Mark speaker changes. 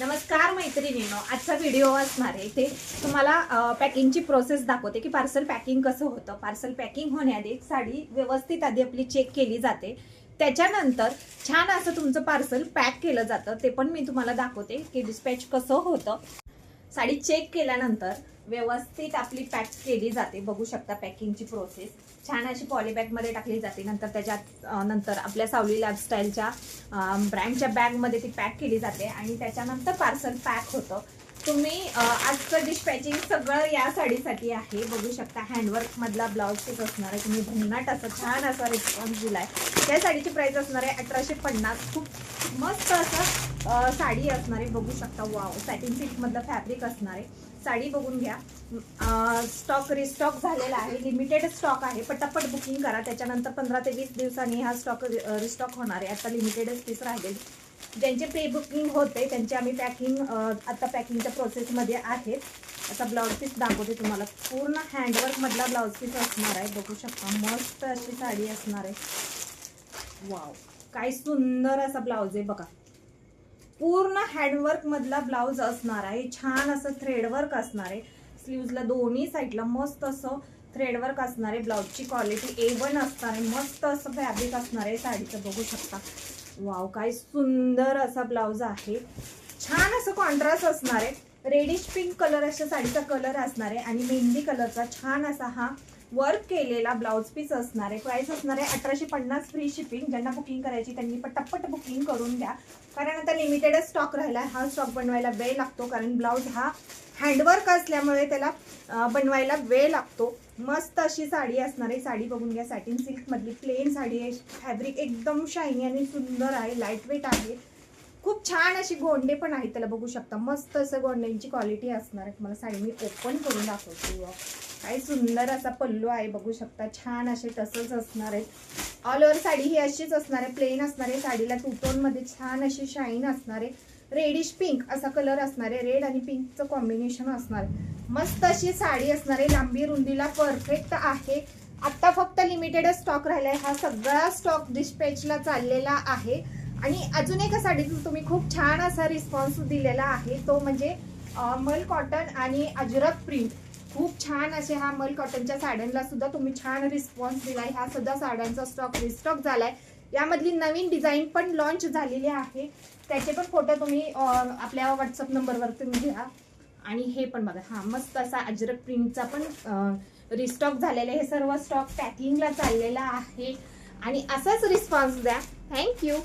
Speaker 1: नमस्कार मैत्रिणींनो, आजचा व्हिडिओ असणार आहे ते तुम्हाला पॅकिंगची प्रोसेस दाखवते की पार्सल पॅकिंग कसं होतं। पार्सल पॅकिंग होण्याआधी साडी व्यवस्थित आधी आपली चेक केली जाते, त्याच्यानंतर छान असं तुमचं पार्सल पॅक केलं जातं। ते पण मी तुम्हाला दाखवते की डिस्पॅच कसं होतं। साडी चेक केल्यानंतर व्यवस्थित आपली पॅक केली जाते। बघू शकता पॅकिंगची प्रोसेस छान अशी पॉलीबॅग मध्ये टाकली जाते। नंतर त्याच्यात नंतर आपल्या सावली लाईफस्टाईलच्या ब्रँडच्या बॅग मध्ये ती पॅक केली जाते आणि त्याच्यानंतर पार्सल पॅक होतं। तुम्ही आजचं डिस्पॅचिंग सगळं या साडीसाठी आहे। बघू शकता हँडवर्क मधला ब्लाउज पीस असणार आहे। तुम्ही भन्नाट असं छान असा रिस्पॉन्स दिलाय। त्या साडीची प्राइस असणार आहे 1850। खूप मस्त असं साडी असणार आहे। बघू शकता वाव, सॅटिन सिल्क मधलं फॅब्रिक असणार आहे। साडी बघून घ्या। स्टॉक रिस्टॉक झालेला आहे, लिमिटेड स्टॉक आहे। पटापट बुकिंग करा, त्याच्यानंतर 15 ते 20 दिवसांनी हा स्टॉक रिस्टॉक होणार आहे। आता लिमिटेडच पीस राहिलेले, ज्यांचे प्री बुकिंग होते त्यांचे आम्ही पॅकिंग आता पॅकिंगच्या प्रोसेसमध्ये आहेत। आता ब्लाउज पीस दाखवते तुम्हाला। पूर्ण हँडवर्क मधला ब्लाउज पीस असणार आहे। बघू शकता मस्त अशी साडी असणार आहे। वाव, काय सुंदर असा ब्लाउज आहे बघा। पूर्ण हँडवर्क मधला ब्लाउज असणार आहे। छान असं थ्रेडवर्क असणार आहे। स्लीव्हजला दोन्ही साईडला मस्त असं थ्रेडवर्क असणार आहे। ब्लाउजची क्वालिटी A1 असणार आहे। मस्त असं फॅब्रिक असणार आहे साडीचं। बघू शकता वाव, काय सुंदर असा ब्लाउज आहे। छान असं कॉन्ट्रास्ट असणार आहे। रेडिश पिंक कलर अशा साडीचा कलर असणार आहे आणि मेहंदी कलरचा छान असा हा वर्क केलेला ब्लाउज पीस असणार आहे। प्राइस असणार आहे 1850 फ्री शिपिंग। ज्यांना बुकिंग करायची त्यांनी पटापट बुकिंग करून घ्या, कारण आता लिमिटेड स्टॉक राहिला। हा स्टॉक बनवायला वेळ लागतो, कारण ब्लाउज हा हँडवर्क असल्यामुळे त्याला बनवायला वेळ लागतो। मस्त अशी साडी असणार आहे। साडी बघून घ्या, सॅटिन सिल्क मधली प्लेन साडी आहे। फॅब्रिक एकदम शायनी आणि सुंदर आहे, लाईट वेट आहे। खूप छान अशी गोंडे पण आहेत त्याला। बघू शकता मस्त असं गोंड्यांची क्वालिटी असणार आहे। तुम्हाला साडी मी ओपन करून दाखवते। काय सुंदर असा पल्लू आहे। बघू शकता छान असे टसल्स असणार आहेत। ऑल ओव्हर साडी ही अशीच असणार आहे, प्लेन असणार आहे। साडीला टू टोन मध्ये छान अशी शाईन असणार आहे। रेडिश पिंक असा कलर असणार आहे। रेड आणि पिंकचं कॉम्बिनेशन असणार आहे। मस्त अशी साडी असणार आहे। लांबी रुंदीला परफेक्ट आहे। आता फक्त लिमिटेड स्टॉक राहिलाय। हा सगळा स्टॉक डिस्पॅचला चाललेला आहे। आणि अजून एका साडीतून तुम्ही खूप छान असा रिस्पॉन्स दिलेला आहे, तो म्हणजे मल कॉटन आणि अजरक प्रिंट। खूप छान असे हा मल कॉटनच्या साड्यांना सुद्धा तुम्ही छान रिस्पॉन्स दिलाय। ह्या सुद्धा साड्यांचा स्टॉक रिस्टॉक झालाय। यामधली नवीन डिझाईन पण लॉन्च झालेली आहे, त्याचे पण फोटो तुम्ही आपल्या व्हॉट्सअप नंबरवर तुम्ही घ्या। आणि हे पण बघा, हा मस्त असा अजरक प्रिंटचा पण रिस्टॉक झालेला आहे। हे सर्व स्टॉक पॅकिंगला चाललेला आहे आणि असाच रिस्पॉन्स द्या। थँक्यू।